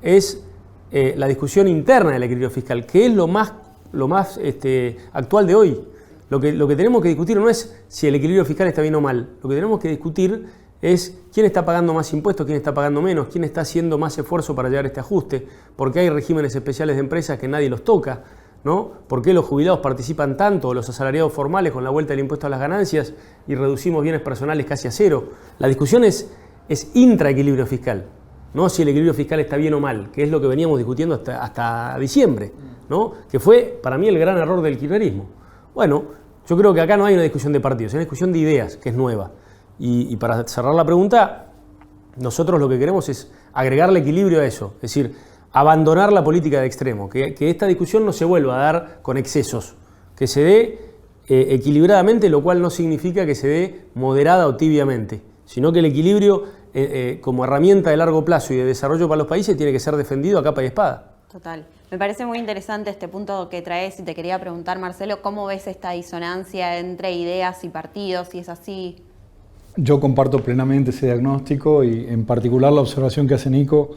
es la discusión interna del equilibrio fiscal, que es lo más actual de hoy. Lo que tenemos que discutir no es si el equilibrio fiscal está bien o mal. Lo que tenemos que discutir es quién está pagando más impuestos, quién está pagando menos, quién está haciendo más esfuerzo para llegar a este ajuste, por qué hay regímenes especiales de empresas que nadie los toca, ¿no? ¿Por qué los jubilados participan tanto, los asalariados formales, con la vuelta del impuesto a las ganancias y reducimos bienes personales casi a cero? La discusión es intraequilibrio fiscal, no si el equilibrio fiscal está bien o mal, que es lo que veníamos discutiendo hasta diciembre, ¿no? Que fue para mí el gran error del kirchnerismo. Bueno, yo creo que acá no hay una discusión de partidos, hay una discusión de ideas, que es nueva. Y para cerrar la pregunta, nosotros lo que queremos es agregarle equilibrio a eso, es decir, abandonar la política de extremo, que esta discusión no se vuelva a dar con excesos, que se dé equilibradamente, lo cual no significa que se dé moderada o tibiamente, sino que el equilibrio como herramienta de largo plazo y de desarrollo para los países tiene que ser defendido a capa y espada. Total. Me parece muy interesante este punto que traes y te quería preguntar, Marcelo, ¿cómo ves esta disonancia entre ideas y partidos, si es así? Yo comparto plenamente ese diagnóstico y en particular la observación que hace Nico.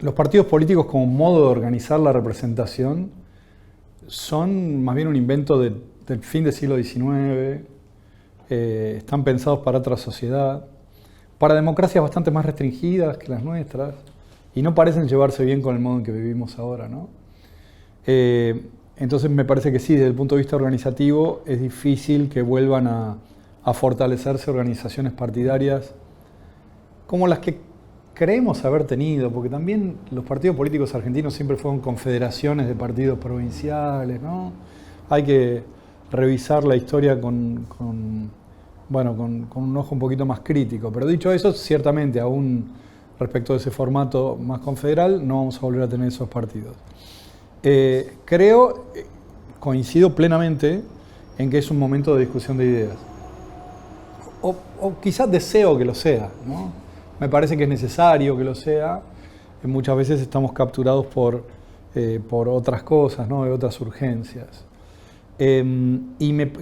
Los partidos políticos como modo de organizar la representación son más bien un invento del fin del siglo XIX, están pensados para otra sociedad, para democracias bastante más restringidas que las nuestras y no parecen llevarse bien con el modo en que vivimos ahora, ¿no? Entonces me parece que sí, desde el punto de vista organizativo es difícil que vuelvan a fortalecerse organizaciones partidarias como las que creemos haber tenido, porque también los partidos políticos argentinos siempre fueron confederaciones de partidos provinciales, ¿no? Hay que revisar la historia con un ojo un poquito más crítico. Pero dicho eso, ciertamente aún respecto de ese formato más confederal, no vamos a volver a tener esos partidos. Coincido plenamente en que es un momento de discusión de ideas. O quizás deseo que lo sea, ¿no? Me parece que es necesario que lo sea. Muchas veces estamos capturados por otras cosas, ¿no? De otras urgencias.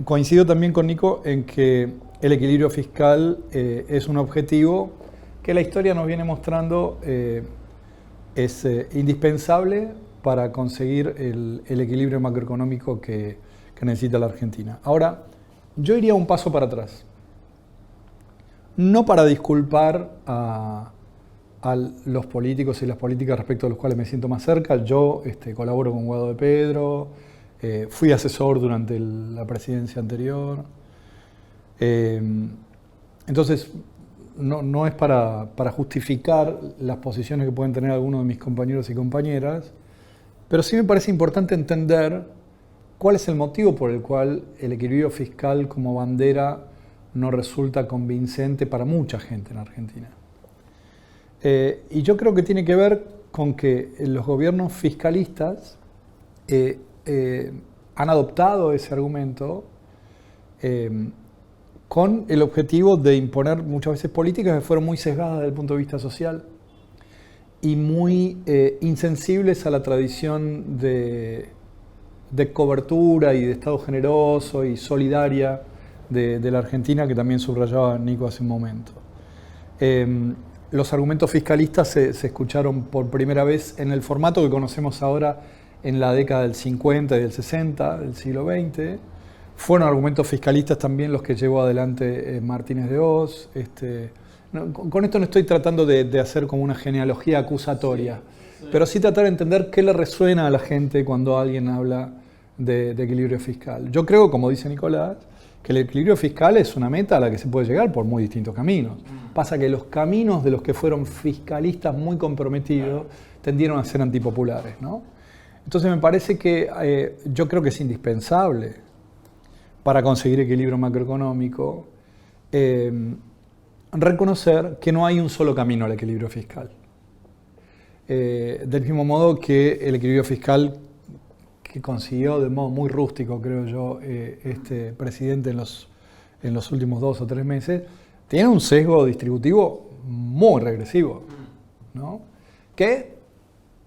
Coincido también con Nico en que el equilibrio fiscal es un objetivo que la historia nos viene mostrando es indispensable para conseguir el equilibrio macroeconómico que necesita la Argentina. Ahora, yo iría un paso para atrás. No para disculpar a los políticos y las políticas respecto a los cuales me siento más cerca. Yo colaboro con Guado de Pedro, fui asesor durante la presidencia anterior. Entonces, no es para justificar las posiciones que pueden tener algunos de mis compañeros y compañeras, pero sí me parece importante entender cuál es el motivo por el cual el equilibrio fiscal como bandera no resulta convincente para mucha gente en Argentina. Y yo creo que tiene que ver con que los gobiernos fiscalistas han adoptado ese argumento con el objetivo de imponer muchas veces políticas que fueron muy sesgadas desde el punto de vista social y muy insensibles a la tradición de cobertura y de Estado generoso y solidaria de la Argentina, que también subrayaba Nico hace un momento. Los argumentos fiscalistas se escucharon por primera vez en el formato que conocemos ahora en la década del 50 y del 60 del siglo XX. Fueron argumentos fiscalistas también los que llevó adelante Martínez de Hoz. Con esto no estoy tratando de hacer como una genealogía acusatoria, pero sí tratar de entender qué le resuena a la gente cuando alguien habla de equilibrio fiscal. Yo creo, como dice Nicolás, que el equilibrio fiscal es una meta a la que se puede llegar por muy distintos caminos. Pasa que los caminos de los que fueron fiscalistas muy comprometidos tendieron a ser antipopulares, ¿no? Entonces me parece que yo creo que es indispensable para conseguir equilibrio macroeconómico reconocer que no hay un solo camino al equilibrio fiscal. Del mismo modo que el equilibrio fiscal que consiguió de modo muy rústico, creo yo, este presidente en los últimos 2 o 3 meses, tiene un sesgo distributivo muy regresivo, ¿no? Que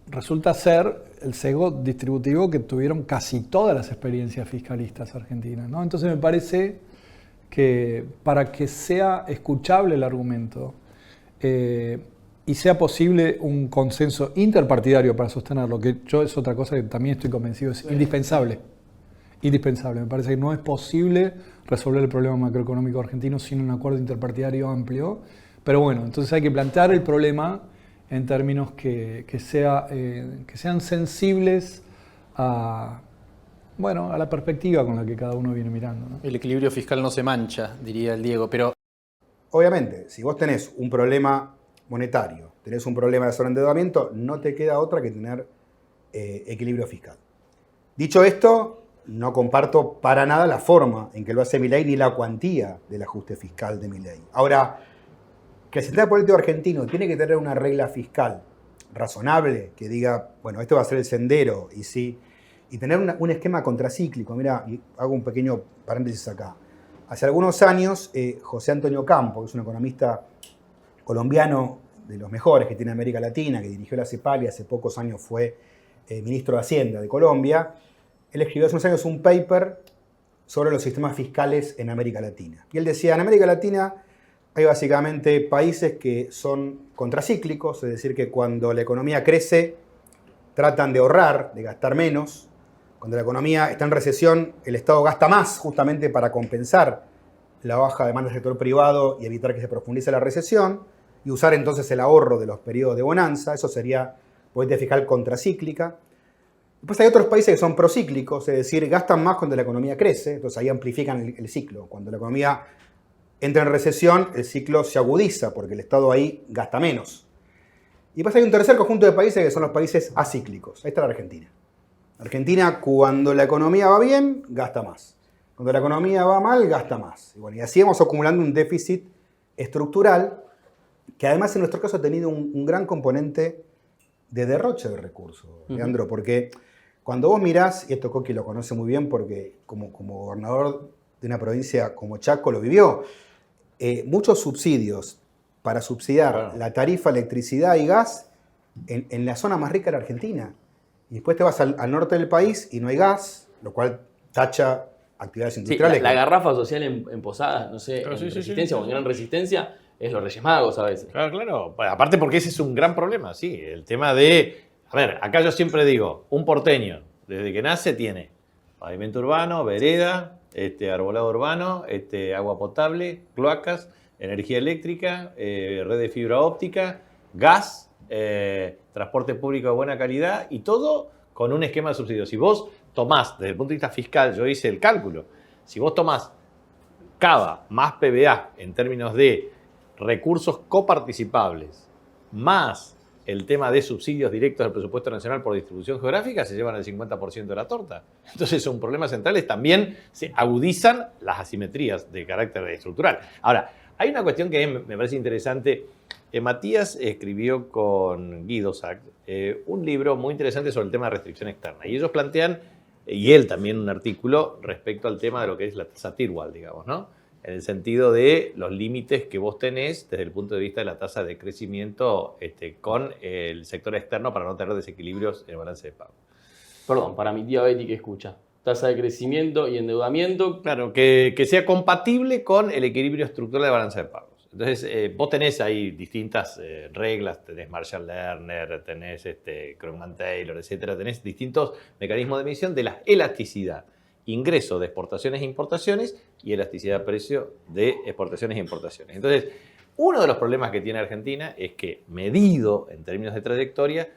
resulta ser el sesgo distributivo que tuvieron casi todas las experiencias fiscalistas argentinas, ¿no? Entonces me parece que para que sea escuchable el argumento, y sea posible un consenso interpartidario para sostenerlo, que yo es otra cosa que también estoy convencido, es indispensable. Indispensable. Me parece que no es posible resolver el problema macroeconómico argentino sin un acuerdo interpartidario amplio. Pero bueno, entonces hay que plantear el problema en términos que sean sensibles a la perspectiva con la que cada uno viene mirando, ¿no? El equilibrio fiscal no se mancha, diría el Diego, pero... Obviamente, si vos tenés un problema monetario, tenés un problema de sobreendeudamiento, no te queda otra que tener equilibrio fiscal. Dicho esto, no comparto para nada la forma en que lo hace Milei ni la cuantía del ajuste fiscal de Milei. Ahora, que el sistema político argentino tiene que tener una regla fiscal razonable que diga, bueno, este va a ser el sendero y tener un esquema contracíclico. Mira, y hago un pequeño paréntesis acá. Hace algunos años, José Antonio Campo, que es un economista colombiano de los mejores que tiene América Latina, que dirigió la CEPAL y hace pocos años fue ministro de Hacienda de Colombia, él escribió hace unos años un paper sobre los sistemas fiscales en América Latina. Y él decía, en América Latina hay básicamente países que son contracíclicos, es decir, que cuando la economía crece, tratan de ahorrar, de gastar menos. Cuando la economía está en recesión, el Estado gasta más justamente para compensar la baja demanda del sector privado y evitar que se profundice la recesión, y usar entonces el ahorro de los periodos de bonanza. Eso sería política fiscal contracíclica. Después hay otros países que son procíclicos, es decir, gastan más cuando la economía crece, entonces ahí amplifican el ciclo. Cuando la economía entra en recesión, el ciclo se agudiza porque el Estado ahí gasta menos. Y después hay un tercer conjunto de países que son los países acíclicos. Ahí está la Argentina. Argentina, cuando la economía va bien, gasta más. Cuando la economía va mal, gasta más. Y así vamos acumulando un déficit estructural que además en nuestro caso ha tenido un gran componente de derroche de recursos, Leandro, porque cuando vos mirás, y esto Coqui lo conoce muy bien porque como gobernador de una provincia como Chaco lo vivió, muchos subsidios para subsidiar la tarifa electricidad y gas en la zona más rica de la Argentina. Y después te vas al norte del país y no hay gas, lo cual tacha actividades industriales. Sí, la garrafa social en Posadas, no sé, en Resistencia o en Gran Resistencia, es los Reyes Magos a veces. Claro. Aparte porque ese es un gran problema, sí. El tema de... A ver, acá yo siempre digo, un porteño, desde que nace tiene pavimento urbano, vereda, arbolado urbano, agua potable, cloacas, energía eléctrica, red de fibra óptica, gas, transporte público de buena calidad y todo con un esquema de subsidios. Si vos tomás, desde el punto de vista fiscal, yo hice el cálculo, si vos tomás CAVA más PBA en términos de recursos coparticipables, más el tema de subsidios directos del presupuesto nacional por distribución geográfica, se llevan el 50% de la torta. Entonces, un problema central es también se agudizan las asimetrías de carácter estructural. Ahora, hay una cuestión que me parece interesante. Matías escribió con Guido Sack un libro muy interesante sobre el tema de restricción externa. Y ellos plantean, y él también un artículo respecto al tema de lo que es la tasa Tirwald, digamos, ¿no? En el sentido de los límites que vos tenés desde el punto de vista de la tasa de crecimiento con el sector externo para no tener desequilibrios en el balance de pago. Perdón, para mi tía Betty que escucha. Tasa de crecimiento y endeudamiento. Claro, que sea compatible con el equilibrio estructural de balance de pagos. Entonces, vos tenés ahí distintas reglas, tenés Marshall-Lerner, tenés Krugman-Taylor, etcétera, tenés distintos mecanismos de medición de la elasticidad. Ingreso de exportaciones e importaciones y elasticidad de precio de exportaciones e importaciones. Entonces, uno de los problemas que tiene Argentina es que, medido en términos de trayectoria,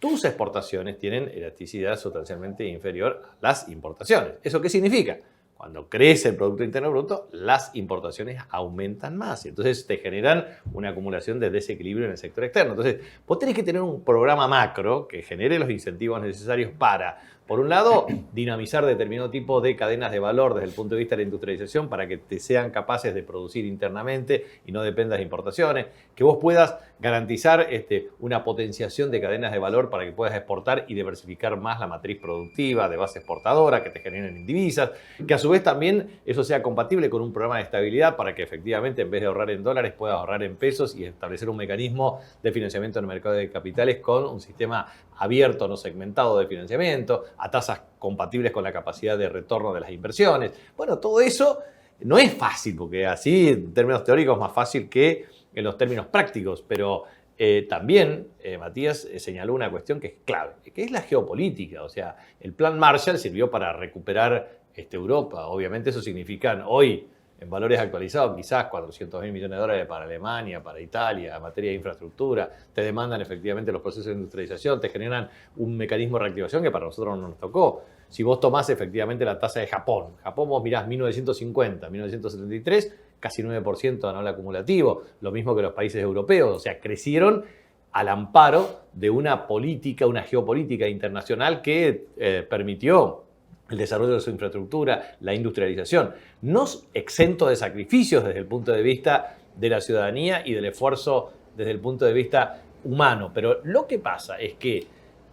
tus exportaciones tienen elasticidad sustancialmente inferior a las importaciones. ¿Eso qué significa? Cuando crece el Producto Interno Bruto, las importaciones aumentan más. Entonces te generan una acumulación de desequilibrio en el sector externo. Entonces, vos tenés que tener un programa macro que genere los incentivos necesarios para, por un lado, dinamizar determinado tipo de cadenas de valor desde el punto de vista de la industrialización para que te sean capaces de producir internamente y no dependas de importaciones. Que vos puedas garantizar una potenciación de cadenas de valor para que puedas exportar y diversificar más la matriz productiva de base exportadora, que te generen en divisas, que a su vez también eso sea compatible con un programa de estabilidad para que efectivamente en vez de ahorrar en dólares puedas ahorrar en pesos y establecer un mecanismo de financiamiento en el mercado de capitales con un sistema abierto, no segmentado de financiamiento, a tasas compatibles con la capacidad de retorno de las inversiones. Bueno, todo eso no es fácil, porque así en términos teóricos es más fácil que en los términos prácticos, pero también Matías señaló una cuestión que es clave, que es la geopolítica. O sea, el plan Marshall sirvió para recuperar Europa. Obviamente eso significa hoy, en valores actualizados, quizás 400.000 millones de dólares para Alemania, para Italia, en materia de infraestructura. Te demandan efectivamente los procesos de industrialización, te generan un mecanismo de reactivación que para nosotros no nos tocó. Si vos tomás efectivamente la tasa de Japón, vos mirás 1950, 1973, casi 9% anual acumulativo, lo mismo que los países europeos, o sea, crecieron al amparo de una política, una geopolítica internacional que permitió el desarrollo de su infraestructura, la industrialización, no exento de sacrificios desde el punto de vista de la ciudadanía y del esfuerzo desde el punto de vista humano. Pero lo que pasa es que,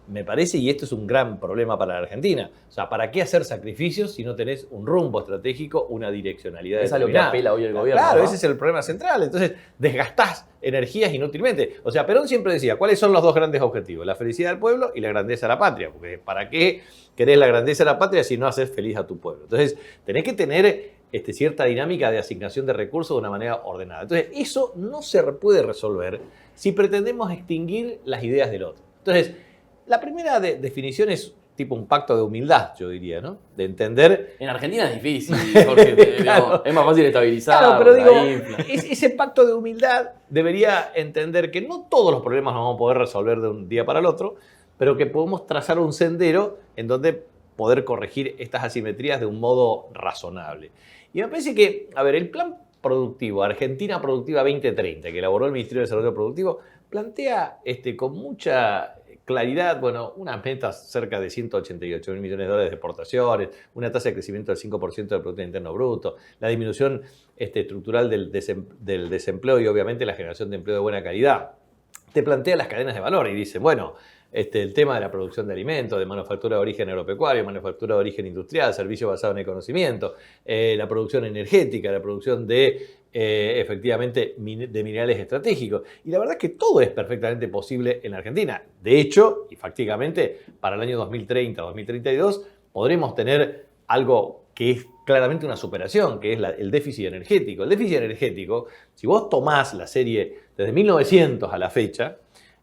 me parece, y esto es un gran problema para la Argentina, o sea, ¿para qué hacer sacrificios si no tenés un rumbo estratégico, una direccionalidad Es a lo que determinada? apela hoy el gobierno. Claro, ¿no? ese es el problema central. Entonces, desgastás energías inútilmente. O sea, Perón siempre decía, ¿cuáles son los dos grandes objetivos? La felicidad del pueblo y la grandeza de la patria. Porque ¿para qué querés la grandeza de la patria si no haces feliz a tu pueblo? Entonces, tenés que tener cierta dinámica de asignación de recursos de una manera ordenada. Entonces, eso no se puede resolver si pretendemos extinguir las ideas del otro. Entonces, la primera definición es tipo un pacto de humildad, yo diría, ¿no? De entender... En Argentina es difícil, porque Claro. es más fácil estabilizar. Claro, pero digo, la infla. ese pacto de humildad debería entender que no todos los problemas los vamos a poder resolver de un día para el otro, pero que podemos trazar un sendero en donde poder corregir estas asimetrías de un modo razonable. Y me parece que, a ver, el plan productivo, Argentina Productiva 2030, que elaboró el Ministerio de Desarrollo Productivo, plantea con mucha claridad, bueno, unas metas cerca de 188.000 millones de dólares de exportaciones, una tasa de crecimiento del 5% del Producto Interno Bruto, la disminución estructural del desempleo y obviamente la generación de empleo de buena calidad. Te plantea las cadenas de valor y dice, bueno, el tema de la producción de alimentos, de manufactura de origen agropecuario, manufactura de origen industrial, servicio basado en el conocimiento, la producción energética, la producción de efectivamente de minerales estratégicos. Y la verdad es que todo es perfectamente posible en Argentina. De hecho, y fácticamente, para el año 2030, 2032, podremos tener algo que es claramente una superación, que es el déficit energético. El déficit energético, si vos tomás la serie desde 1900 a la fecha,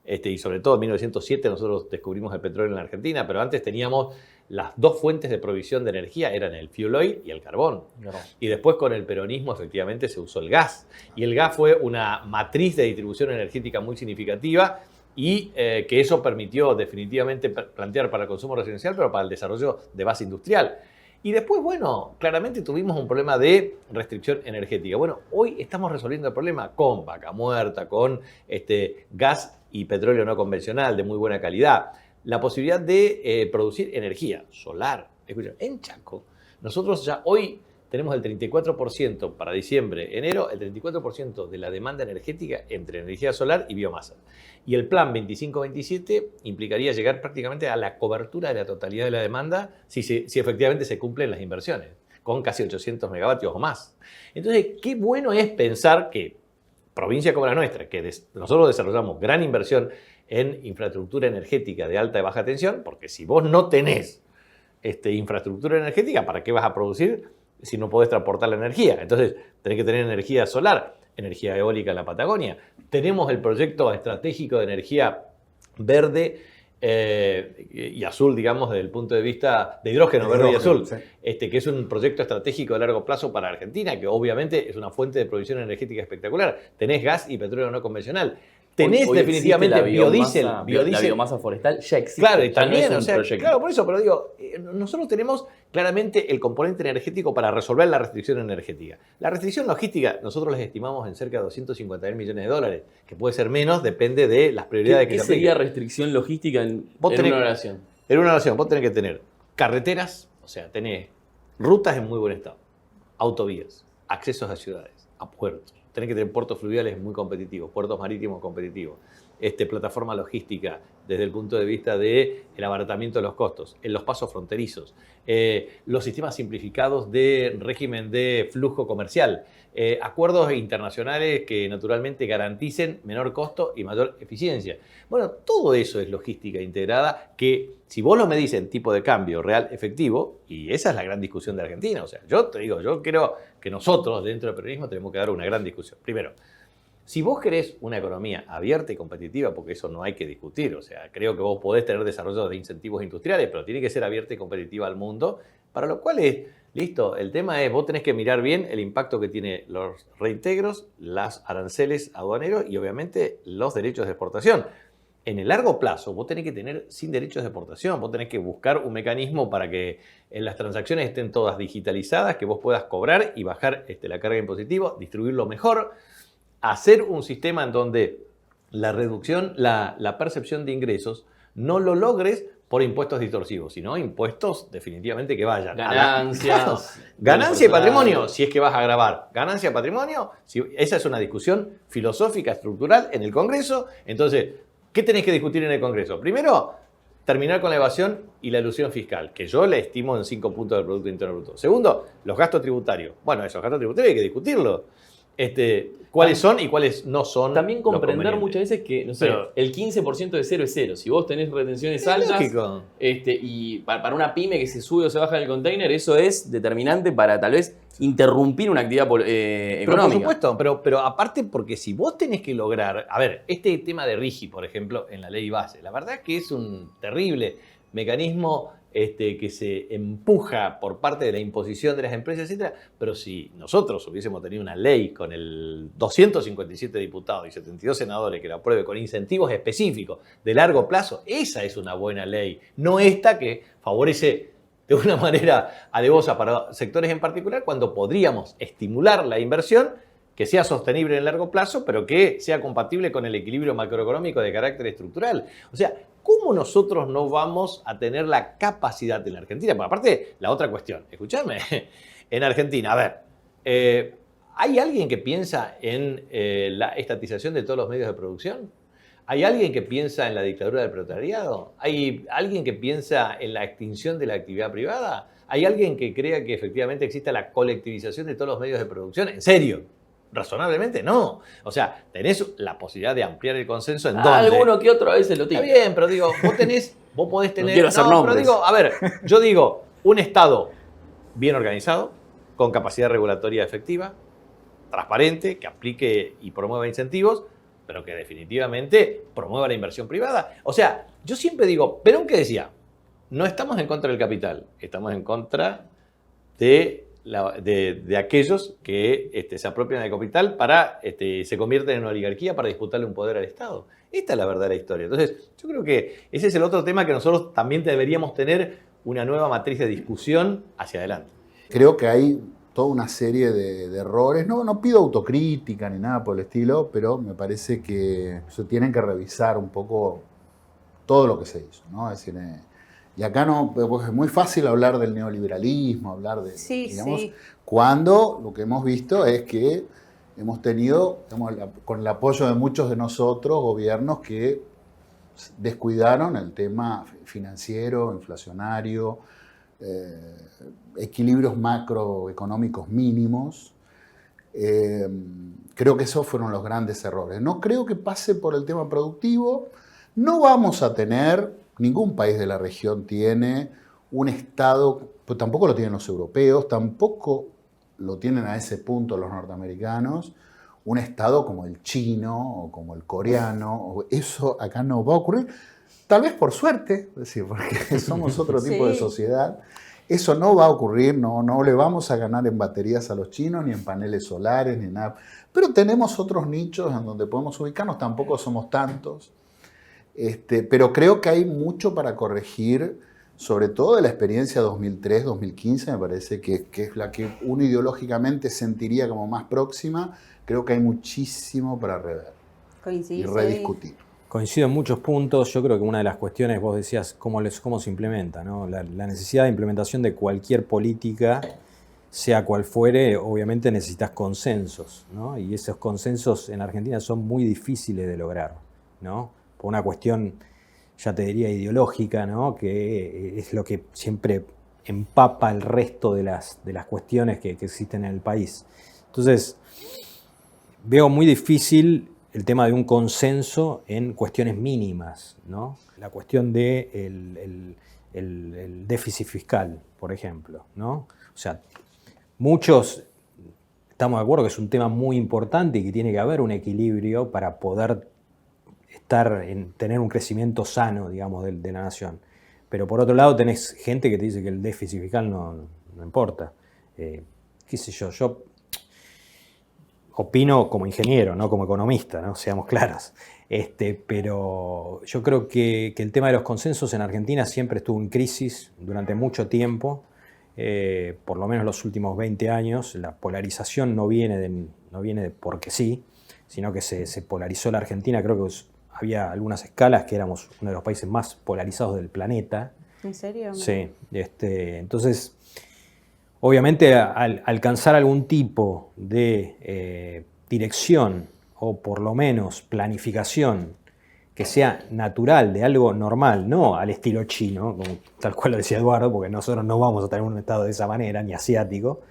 y sobre todo en 1907 nosotros descubrimos el petróleo en la Argentina, pero antes teníamos las dos fuentes de provisión de energía, eran el fuel oil y el carbón. Claro. Y después con el peronismo efectivamente se usó el gas. Y el gas fue una matriz de distribución energética muy significativa y que eso permitió definitivamente plantear para el consumo residencial, pero para el desarrollo de base industrial. Y después, bueno, claramente tuvimos un problema de restricción energética. Bueno, hoy estamos resolviendo el problema con vaca muerta, con gas y petróleo no convencional de muy buena calidad. La posibilidad de producir energía solar. Escuchen, en Chaco, nosotros ya hoy tenemos el 34% para diciembre, enero, el 34% de la demanda energética entre energía solar y biomasa. Y el plan 25-27 implicaría llegar prácticamente a la cobertura de la totalidad de la demanda si efectivamente se cumplen las inversiones, con casi 800 megavatios o más. Entonces, qué bueno es pensar que provincia como la nuestra, que nosotros desarrollamos gran inversión en infraestructura energética de alta y baja tensión, porque si vos no tenés infraestructura energética, ¿para qué vas a producir si no podés transportar la energía? Entonces, tenés que tener energía solar, energía eólica en la Patagonia. Tenemos el proyecto estratégico de energía verde y azul, digamos, desde el punto de vista de hidrógeno, verde y azul, sí. Que es un proyecto estratégico de largo plazo para Argentina, que obviamente es una fuente de provisión energética espectacular. Tenés gas y petróleo no convencional. Tenés Hoy definitivamente existe la biodiesel. La biomasa forestal ya existe. Claro, y ya no también, es un proyecto. claro, por eso, pero digo, nosotros tenemos claramente el componente energético para resolver la restricción energética. La restricción logística, nosotros les estimamos en cerca de 250.000 millones de dólares, que puede ser menos, depende de las prioridades que ¿Qué se apliquen. sería restricción logística en tenés- una oración? En una nación, vos tenés que tener carreteras, o sea, tenés rutas en muy buen estado, autovías, accesos a ciudades, a puertos. Tenés que tener puertos fluviales muy competitivos, puertos marítimos competitivos, plataforma logística desde el punto de vista del abaratamiento de los costos, en los pasos fronterizos, los sistemas simplificados de régimen de flujo comercial, acuerdos internacionales que naturalmente garanticen menor costo y mayor eficiencia. Bueno, todo eso es logística integrada que si vos lo medís en tipo de cambio real efectivo, y esa es la gran discusión de Argentina, o sea, yo te digo, yo creo que nosotros dentro del peronismo tenemos que dar una gran discusión. Primero, Si vos querés una economía abierta y competitiva, porque eso no hay que discutir, o sea, creo que vos podés tener desarrollo de incentivos industriales, pero tiene que ser abierta y competitiva al mundo, para lo cual es, listo, el tema es, vos tenés que mirar bien el impacto que tiene los reintegros, las aranceles aduaneros y obviamente los derechos de exportación. En el largo plazo, vos tenés que tener sin derechos de exportación, vos tenés que buscar un mecanismo para que las transacciones estén todas digitalizadas, que vos puedas cobrar y bajar la carga impositiva, distribuirlo mejor, hacer un sistema en donde la reducción, la percepción de ingresos, no lo logres por impuestos distorsivos, sino impuestos definitivamente que vayan. Ganancias. Ganancia y patrimonio, si es que vas a grabar. Ganancia y patrimonio, esa es una discusión filosófica, estructural en el Congreso. Entonces, ¿qué tenés que discutir en el Congreso? Primero, terminar con la evasión y la elusión fiscal, que yo la estimo en 5 puntos del Producto Interno Bruto. Segundo, los gastos tributarios. Bueno, esos gastos tributarios hay que discutirlos. ¿Cuáles son y cuáles no son? También comprender los muchas veces que, no sé, pero, el 15% de cero es cero. Si vos tenés retenciones altas, lógico. Y para una pyme que se sube o se baja del container, eso es determinante para tal vez interrumpir una actividad económica. Pero por supuesto, pero aparte porque si vos tenés que lograr, a ver, este tema de RIGI, por ejemplo, en la ley base, la verdad es que es un terrible mecanismo que se empuja por parte de la imposición de las empresas, etc. Pero si nosotros hubiésemos tenido una ley con el 257 diputados y 72 senadores que la apruebe con incentivos específicos de largo plazo, esa es una buena ley. No esta que favorece de una manera alevosa para sectores en particular, cuando podríamos estimular la inversión que sea sostenible en el largo plazo, pero que sea compatible con el equilibrio macroeconómico de carácter estructural. O sea, ¿cómo nosotros no vamos a tener la capacidad en la Argentina? Porque aparte, la otra cuestión, escúchame, en Argentina, a ver, ¿hay alguien que piensa en la estatización de todos los medios de producción? ¿Hay alguien que piensa en la dictadura del proletariado? ¿Hay alguien que piensa en la extinción de la actividad privada? ¿Hay alguien que crea que efectivamente exista la colectivización de todos los medios de producción? ¿En serio? Razonablemente no. O sea, tenés la posibilidad de ampliar el consenso en donde... Alguno que otro a veces lo tiene. Está bien, pero digo, vos podés tener... No quiero hacer nombres. Pero digo, a ver, yo digo, un Estado bien organizado, con capacidad regulatoria efectiva, transparente, que aplique y promueva incentivos, pero que definitivamente promueva la inversión privada. O sea, yo siempre digo, Perón que decía, no estamos en contra del capital, estamos en contra de aquellos que se apropian del capital para, se convierten en una oligarquía para disputarle un poder al Estado. Esta es la verdadera historia. Entonces, yo creo que ese es el otro tema que nosotros también deberíamos tener una nueva matriz de discusión hacia adelante. Creo que hay toda una serie de errores. No pido autocrítica ni nada por el estilo, pero me parece que se tienen que revisar un poco todo lo que se hizo, ¿no? Es decir, y acá no, pues es muy fácil hablar del neoliberalismo, hablar de, digamos, cuando lo que hemos visto es que hemos tenido, digamos, con el apoyo de muchos de nosotros, gobiernos que descuidaron el tema financiero, inflacionario, equilibrios macroeconómicos mínimos. Creo que esos fueron los grandes errores. No creo que pase por el tema productivo. No vamos a tener, ningún país de la región tiene un Estado, pues tampoco lo tienen los europeos, tampoco lo tienen a ese punto los norteamericanos, un Estado como el chino o como el coreano. Eso acá no va a ocurrir. Tal vez por suerte, es decir, porque somos otro tipo de sociedad. Eso no va a ocurrir, no le vamos a ganar en baterías a los chinos, ni en paneles solares, ni nada. Pero tenemos otros nichos en donde podemos ubicarnos, tampoco somos tantos. Pero creo que hay mucho para corregir, sobre todo de la experiencia 2003-2015, me parece que es la que uno ideológicamente sentiría como más próxima. Creo que hay muchísimo para rever y rediscutir. Coincido en muchos puntos. Yo creo que una de las cuestiones, vos decías, cómo se implementa, ¿no? La necesidad de implementación de cualquier política, sea cual fuere, obviamente necesitas consensos, ¿no? Y esos consensos en Argentina son muy difíciles de lograr, ¿no? Por una cuestión, ya te diría, ideológica, ¿no? Que es lo que siempre empapa el resto de las cuestiones que existen en el país. Entonces, veo muy difícil el tema de un consenso en cuestiones mínimas, ¿no? La cuestión de el déficit fiscal, por ejemplo, ¿no? O sea, muchos estamos de acuerdo que es un tema muy importante y que tiene que haber un equilibrio para poder tener un crecimiento sano, digamos, de la nación. Pero por otro lado tenés gente que te dice que el déficit fiscal no importa. Qué sé yo opino como ingeniero, no como economista, ¿no? Seamos claros. Pero yo creo que el tema de los consensos en Argentina siempre estuvo en crisis durante mucho tiempo. Por lo menos los últimos 20 años, la polarización no viene de porque sí, sino que se polarizó la Argentina. Creo que había algunas escalas que éramos uno de los países más polarizados del planeta. ¿En serio? Sí. Entonces, obviamente, al alcanzar algún tipo de dirección o por lo menos planificación que sea natural, de algo normal, no al estilo chino, como tal cual lo decía Eduardo, porque nosotros no vamos a tener un estado de esa manera, ni asiático,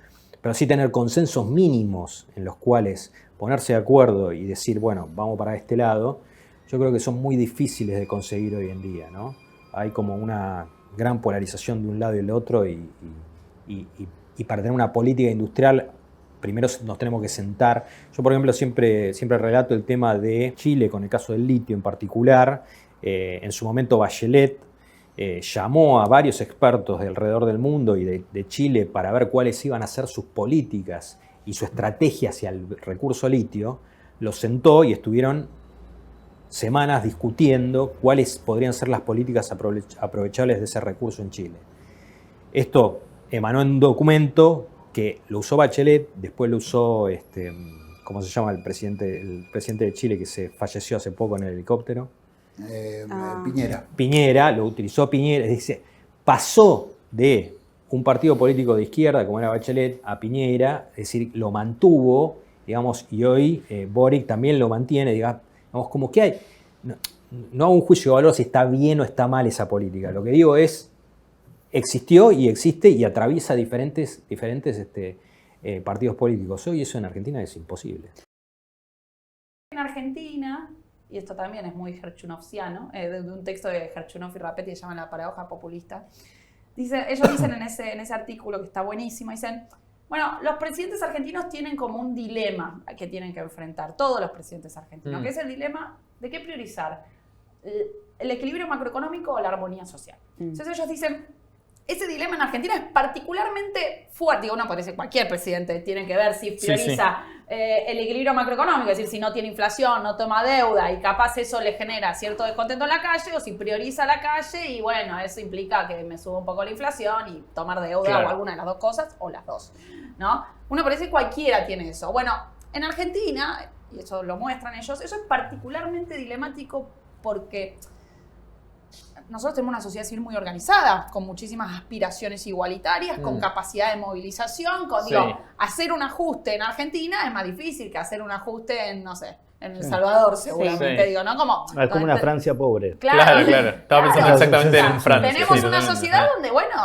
pero sí tener consensos mínimos en los cuales ponerse de acuerdo y decir, bueno, vamos para este lado, yo creo que son muy difíciles de conseguir hoy en día, ¿no? Hay como una gran polarización de un lado y del otro y para tener una política industrial primero nos tenemos que sentar. Yo, por ejemplo, siempre relato el tema de Chile, con el caso del litio en particular. En su momento Bachelet llamó a varios expertos de alrededor del mundo y de Chile para ver cuáles iban a ser sus políticas y su estrategia hacia el recurso litio. Los sentó y estuvieron semanas discutiendo cuáles podrían ser las políticas aprovechables de ese recurso en Chile. Esto emanó en un documento que lo usó Bachelet, después lo usó, ¿cómo se llama el presidente de Chile que se falleció hace poco en el helicóptero? Piñera. Piñera, lo utilizó Piñera, dice, pasó de un partido político de izquierda como era Bachelet a Piñera, es decir, lo mantuvo, digamos, y hoy Boric también lo mantiene, digamos, como que hay, no hago un juicio de valor si está bien o está mal esa política, lo que digo es, existió y existe y atraviesa diferentes partidos políticos. Hoy eso en Argentina es imposible. En Argentina, y esto también es muy herchunovsiano, de un texto de Herchunov y Rapetti que se llama La paradoja populista, ellos dicen en ese artículo que está buenísimo, dicen, bueno, los presidentes argentinos tienen como un dilema que tienen que enfrentar, todos los presidentes argentinos, que es el dilema de qué priorizar, el equilibrio macroeconómico o la armonía social. Entonces ellos dicen, ese dilema en Argentina es particularmente fuerte. Digo, no, parece cualquier presidente tiene que ver si prioriza el equilibrio macroeconómico, es decir, si no tiene inflación, no toma deuda y capaz eso le genera cierto descontento en la calle, o si prioriza la calle y bueno, eso implica que me suba un poco la inflación y tomar deuda o alguna de las dos cosas, o las dos, ¿no? Uno parece que cualquiera tiene eso. Bueno, en Argentina, y eso lo muestran ellos, eso es particularmente dilemático porque nosotros tenemos una sociedad civil muy organizada, con muchísimas aspiraciones igualitarias, con capacidad de movilización, digo, hacer un ajuste en Argentina es más difícil que hacer un ajuste en, no sé, en El Salvador, seguramente, digo, ¿no? Es como una Francia pobre. Claro. Estaba pensando exactamente en Francia. Tenemos una sociedad donde, bueno,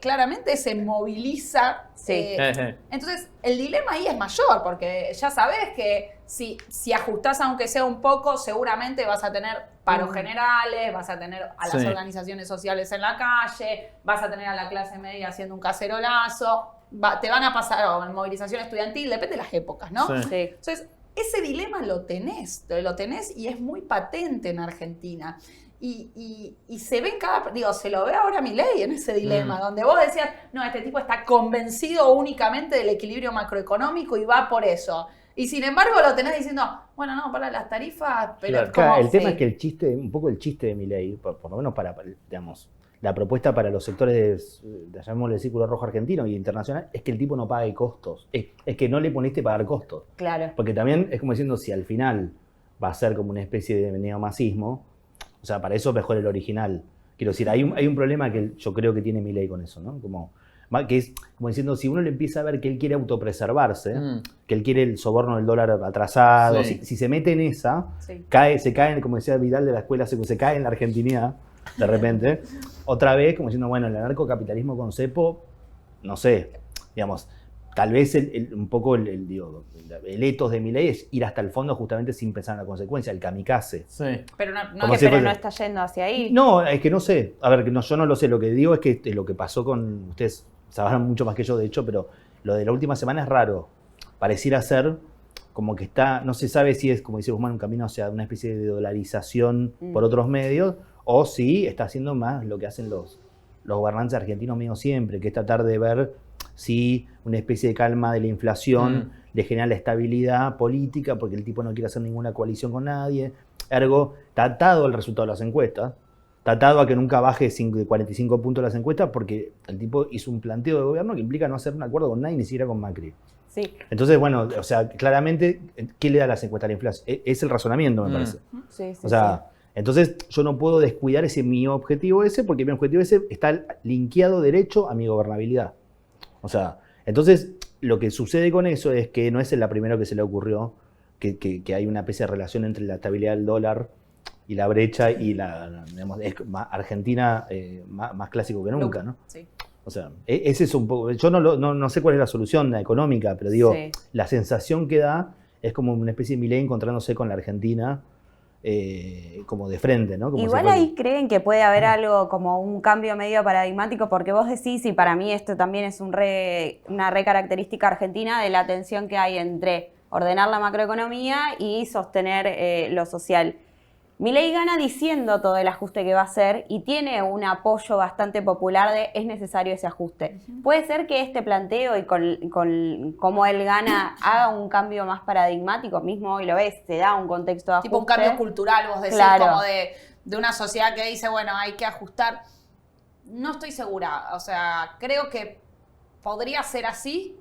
claramente se moviliza. Entonces, el dilema ahí es mayor, porque ya sabes que si ajustás aunque sea un poco, seguramente vas a tener paros generales, vas a tener a las organizaciones sociales en la calle, vas a tener a la clase media haciendo un cacerolazo, te van a pasar movilización estudiantil, depende de las épocas, ¿no? Entonces, ese dilema lo tenés y es muy patente en Argentina. Y se ve se lo ve ahora Milei en ese dilema, donde vos decías, no, este tipo está convencido únicamente del equilibrio macroeconómico y va por eso. Y sin embargo lo tenés diciendo, bueno, no, para las tarifas, pero el tema es que un poco el chiste de Milei, por lo menos para, digamos, la propuesta para los sectores, llamémosle Círculo Rojo Argentino y internacional, es que el tipo no pague costos. Es que no le poniste pagar costos. Claro. Porque también es como diciendo, si al final va a ser como una especie de neomasismo, o sea, para eso es mejor el original. Quiero decir, hay un problema que yo creo que tiene Milei con eso, ¿no? Que es como diciendo, si uno le empieza a ver que él quiere autopreservarse, que él quiere el soborno del dólar atrasado, si se mete en esa, se cae, como decía Vidal de la escuela, se cae en la argentinidad, de repente, otra vez, como diciendo, bueno, el anarcocapitalismo con cepo, no sé, digamos, tal vez un poco el ethos de Milei es ir hasta el fondo justamente sin pensar en la consecuencia, el kamikaze. Pero no está yendo hacia ahí. No, es que no sé. A ver, yo no lo sé. Lo que digo es que lo que pasó con... Ustedes sabrán mucho más que yo, de hecho, pero lo de la última semana es raro. pareciera ser como que está, no se sabe si es, como dice Guzmán, un camino hacia una especie de dolarización por otros medios, o si está haciendo más lo que hacen los gobernantes argentinos míos siempre, que es tratar de ver si una especie de calma de la inflación le genera la estabilidad política, porque el tipo no quiere hacer ninguna coalición con nadie. Ergo, está atado al resultado de las encuestas, está atado a que nunca baje de 45 puntos las encuestas, porque el tipo hizo un planteo de gobierno que implica no hacer un acuerdo con nadie, ni siquiera con Macri. Sí. Entonces, bueno, o sea, claramente, ¿qué le da las encuestas a la inflación? Es el razonamiento, me parece. Sí, sí, O sea, entonces yo no puedo descuidar mi objetivo ese, porque mi objetivo ese está linkeado derecho a mi gobernabilidad. O sea, entonces lo que sucede con eso es que no es la primera que se le ocurrió que hay una especie de relación entre la estabilidad del dólar y la brecha y digamos, es Argentina más clásico que nunca, ¿no? Sí. O sea, ese es un poco. Yo no sé cuál es la solución económica, pero digo, la sensación que da es como una especie de Milei encontrándose con la Argentina como de frente, ¿no? Como igual ahí creen que puede haber algo como un cambio medio paradigmático, porque vos decís, y para mí esto también es una re característica argentina de la tensión que hay entre ordenar la macroeconomía y sostener lo social. Milei gana diciendo todo el ajuste que va a hacer y tiene un apoyo bastante popular de es necesario ese ajuste. ¿Puede ser que este planteo y con cómo él gana haga un cambio más paradigmático? Mismo hoy lo ves, se da un contexto de ajuste. Tipo un cambio cultural, vos decís, claro, como de una sociedad que dice, bueno, hay que ajustar. No estoy segura, o sea, creo que podría ser así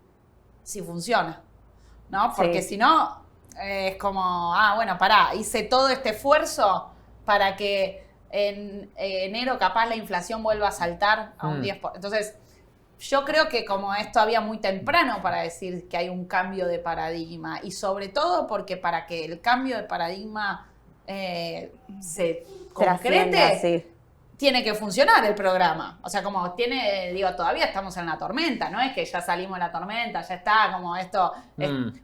si funciona, ¿no? Porque si no... es como, bueno, pará, hice todo este esfuerzo para que en enero capaz la inflación vuelva a saltar a un 10%. Entonces, yo creo que como es todavía muy temprano para decir que hay un cambio de paradigma, y sobre todo porque para que el cambio de paradigma se concrete, tiene que funcionar el programa. O sea, como todavía estamos en la tormenta, no es que ya salimos de la tormenta, ya está, como esto.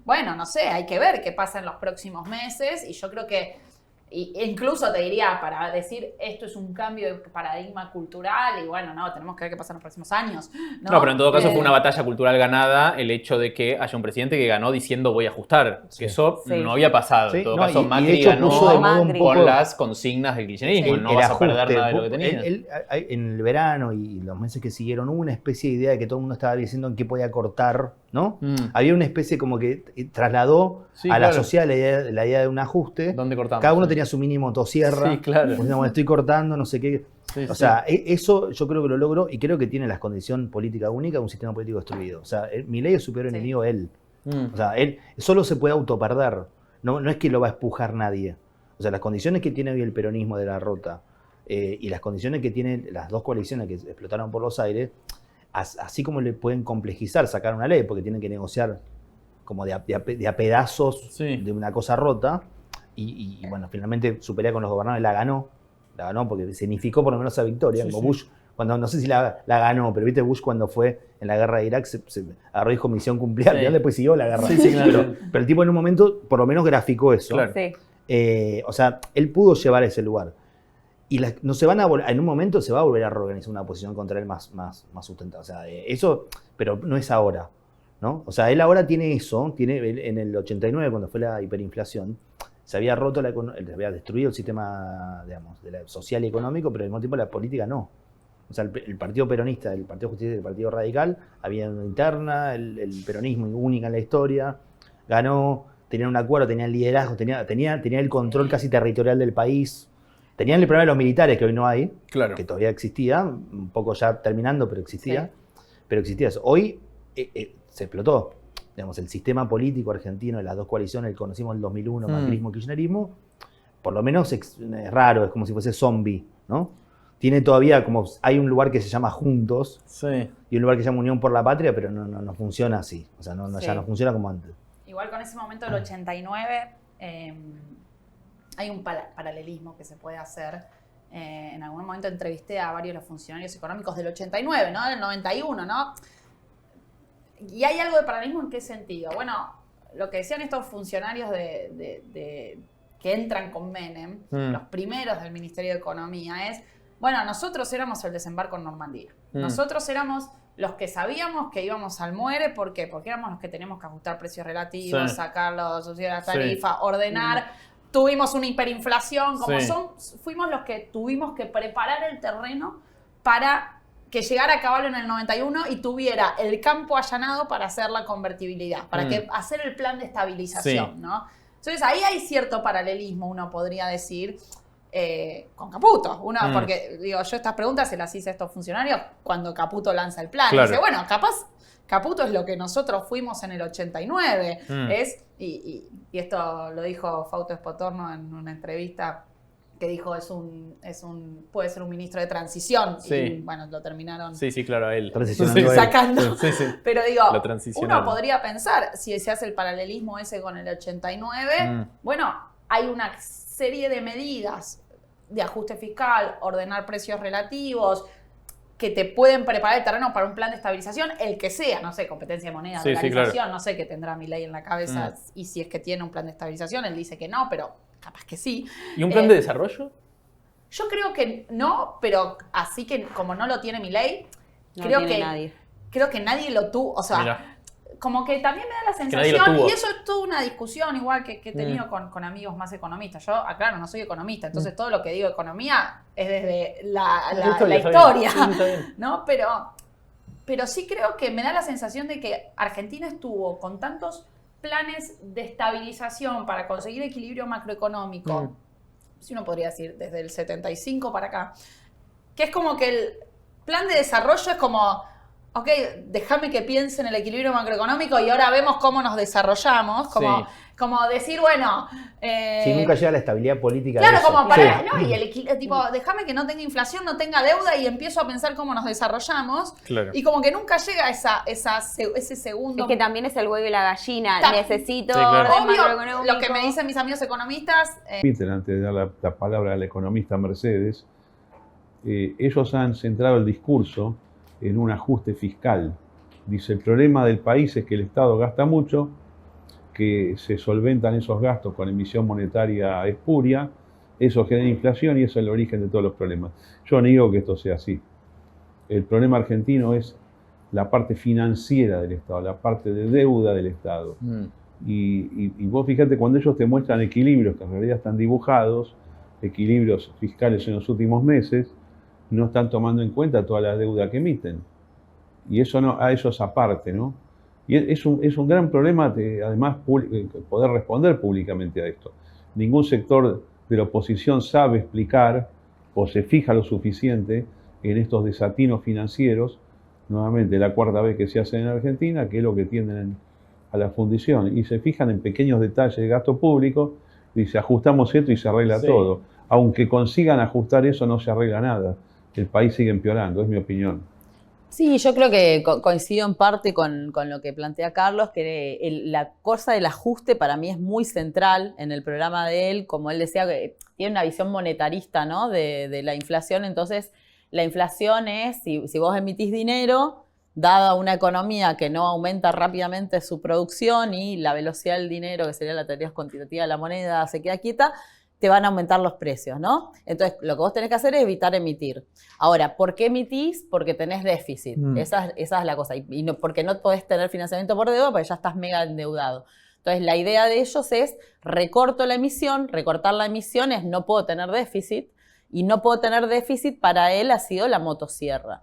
Bueno, no sé, hay que ver qué pasa en los próximos meses, y yo creo que, incluso te diría, para decir esto es un cambio de paradigma cultural, y bueno, no, tenemos que ver qué pasa en los próximos años. No, pero en todo caso fue una batalla cultural ganada el hecho de que haya un presidente que ganó diciendo voy a ajustar. Que eso no había pasado. En todo caso, Macri ganó con las consignas del kirchnerismo. No vas a perder nada de lo que tenías. En el verano y los meses que siguieron hubo una especie de idea de que todo el mundo estaba diciendo en qué podía cortar, ¿no? Había una especie como que trasladó a la sociedad la idea de un ajuste. ¿Dónde cortamos? Cada uno tenía su mínimo motosierra. Sí, claro. Bueno, estoy cortando, no sé qué. O sea, eso yo creo que lo logró, y creo que tiene la condición política única de un sistema político destruido. O sea, Milei es su peor enemigo él. O sea, él solo se puede autoperder. No es que lo va a empujar nadie. O sea, las condiciones que tiene hoy el peronismo de la rota y las condiciones que tienen las dos coaliciones que explotaron por los aires, así como le pueden complejizar sacar una ley, porque tienen que negociar como de a pedazos de una cosa rota, y bueno, finalmente su pelea con los gobernadores la ganó porque significó por lo menos esa victoria, como Bush, cuando no sé si la ganó, pero viste Bush cuando fue en la guerra de Irak, se agarró y dijo misión cumplida, al final después siguió la guerra. Claro. Pero el tipo en un momento por lo menos graficó eso. Claro. O sea, él pudo llevar a ese lugar. Y no se van en un momento se va a volver a reorganizar una oposición contra él más sustentada. O sea, eso, pero no es ahora, ¿no? O sea, él ahora tiene eso, en el 89, cuando fue la hiperinflación, se había roto, se había destruido el sistema, digamos, social y económico, pero al mismo tiempo la política no. O sea, el partido peronista, el partido Justicia y el partido Radical, había una interna, el peronismo única en la historia, ganó, tenían un acuerdo, tenían liderazgo, tenía el control casi territorial del país. Tenían el problema de los militares, que hoy no hay, que todavía existía, un poco ya terminando, pero existía. Pero existía eso. Hoy se explotó. Digamos, el sistema político argentino de las dos coaliciones, que conocimos en el 2001, macrismo y kirchnerismo, por lo menos es raro, es como si fuese zombie, ¿no? Tiene todavía hay un lugar que se llama Juntos y un lugar que se llama Unión por la Patria, pero no funciona así. O sea, ya no funciona como antes. Igual con ese momento del 89... hay un paralelismo que se puede hacer. En algún momento entrevisté a varios de los funcionarios económicos del 89, ¿no? Del 91, ¿no? Y hay algo de paralelismo, ¿en qué sentido? Bueno, lo que decían estos funcionarios que entran con Menem, los primeros del Ministerio de Economía, es, bueno, nosotros éramos el desembarco en Normandía. Nosotros éramos los que sabíamos que íbamos al muere, ¿por qué? Porque éramos los que teníamos que ajustar precios relativos, sacar los subsidios de la tarifa, ordenar. Tuvimos una hiperinflación, fuimos los que tuvimos que preparar el terreno para que llegara a Caballo en el 91 y tuviera el campo allanado para hacer la convertibilidad, para hacer el plan de estabilización, ¿no? Entonces ahí hay cierto paralelismo, uno podría decir, con Caputo. Porque digo, yo estas preguntas se las hice a estos funcionarios cuando Caputo lanza el plan. Dice, bueno, capaz Caputo es lo que nosotros fuimos en el 89. Y esto lo dijo Fausto Espotorno en una entrevista que dijo puede ser un ministro de transición. Y bueno, lo terminaron claro, a él. Sacando. Pero digo, uno podría pensar, si se hace el paralelismo ese con el 89, bueno, hay una serie de medidas de ajuste fiscal, ordenar precios relativos, que te pueden preparar el terreno para un plan de estabilización, el que sea, no sé, competencia de moneda, dolarización, no sé qué tendrá Milei en la cabeza, y si es que tiene un plan de estabilización, él dice que no, pero capaz que sí. ¿Y un plan de desarrollo? Yo creo que no, pero así que como no lo tiene Milei, creo que nadie lo tuvo, o sea, Mirá. Como que también me da la sensación, y eso es toda una discusión igual que he tenido con amigos más economistas. Yo, aclaro, no soy economista, entonces todo lo que digo de economía es desde la historia, ¿no? Pero sí creo que me da la sensación de que Argentina estuvo con tantos planes de estabilización para conseguir equilibrio macroeconómico, si uno podría decir desde el 75 para acá, que es como que el plan de desarrollo es como... Ok, déjame que piense en el equilibrio macroeconómico y ahora vemos cómo nos desarrollamos. Como decir, bueno... si nunca llega la estabilidad política. Claro, como para... No, y el equilibrio, tipo, déjame que no tenga inflación, no tenga deuda y empiezo a pensar cómo nos desarrollamos. Claro. Y como que nunca llega ese segundo... Es que también es el huevo y la gallina. Necesito obvio, lo que me dicen mis amigos economistas... Antes de dar la palabra al economista Mercedes, ellos han centrado el discurso en un ajuste fiscal. Dice, el problema del país es que el Estado gasta mucho, que se solventan esos gastos con emisión monetaria espuria, eso genera inflación y eso es el origen de todos los problemas. Yo niego que esto sea así. El problema argentino es la parte financiera del Estado, la parte de deuda del Estado. Y vos fíjate, cuando ellos te muestran equilibrios que en realidad están dibujados, equilibrios fiscales en los últimos meses, no están tomando en cuenta toda la deuda que emiten. Y eso a ellos aparte, ¿no? Y es un gran problema, además, poder responder públicamente a esto. Ningún sector de la oposición sabe explicar o se fija lo suficiente en estos desatinos financieros, nuevamente la cuarta vez que se hace en Argentina, que es lo que tienden a la fundición. Y se fijan en pequeños detalles de gasto público, y dice, ajustamos esto y se arregla todo. Aunque consigan ajustar eso, no se arregla nada. El país sigue empeorando, es mi opinión. Sí, yo creo que coincido en parte con lo que plantea Carlos, que la cosa del ajuste para mí es muy central en el programa de él, como él decía, que tiene una visión monetarista, ¿no? de la inflación. Entonces, la inflación es, si vos emitís dinero, dada una economía que no aumenta rápidamente su producción y la velocidad del dinero, que sería la teoría cuantitativa de la moneda, se queda quieta, te van a aumentar los precios, ¿no? Entonces, lo que vos tenés que hacer es evitar emitir. Ahora, ¿por qué emitís? Porque tenés déficit. Esa es la cosa. Y no, porque no podés tener financiamiento por deuda porque ya estás mega endeudado. Entonces, la idea de ellos es recorto la emisión. Recortar la emisión es no puedo tener déficit. Y no puedo tener déficit para él ha sido la motosierra.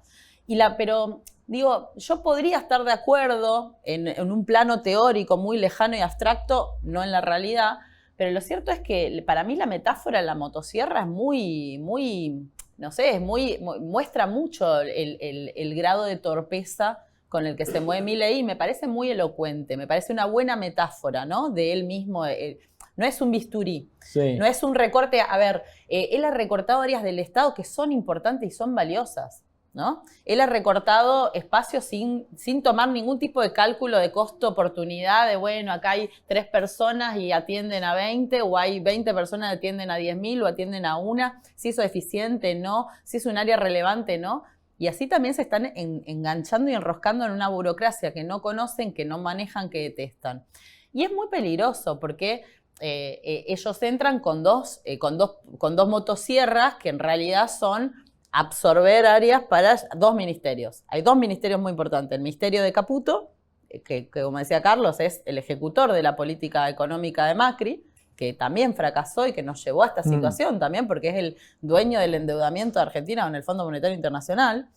Pero, digo, yo podría estar de acuerdo en un plano teórico muy lejano y abstracto, no en la realidad. Pero lo cierto es que para mí la metáfora de la motosierra es muy, no sé, muestra mucho el grado de torpeza con el que se mueve Milei y me parece muy elocuente, me parece una buena metáfora, ¿no? De él mismo. No es un bisturí, no es un recorte. A ver, él ha recortado áreas del Estado que son importantes y son valiosas, ¿no? Él ha recortado espacios sin tomar ningún tipo de cálculo de costo-oportunidad, de bueno, acá hay 3 personas y atienden a 20, o hay 20 personas que atienden a 10.000 o atienden a una, si eso es eficiente, no, si es un área relevante, no. Y así también se están enganchando y enroscando en una burocracia que no conocen, que no manejan, que detestan. Y es muy peligroso porque ellos entran con dos motosierras que en realidad son absorber áreas para 2 ministerios. Hay 2 ministerios muy importantes. El ministerio de Caputo, que como decía Carlos, es el ejecutor de la política económica de Macri, que también fracasó y que nos llevó a esta situación también, porque es el dueño del endeudamiento de Argentina con el Fondo Monetario Internacional.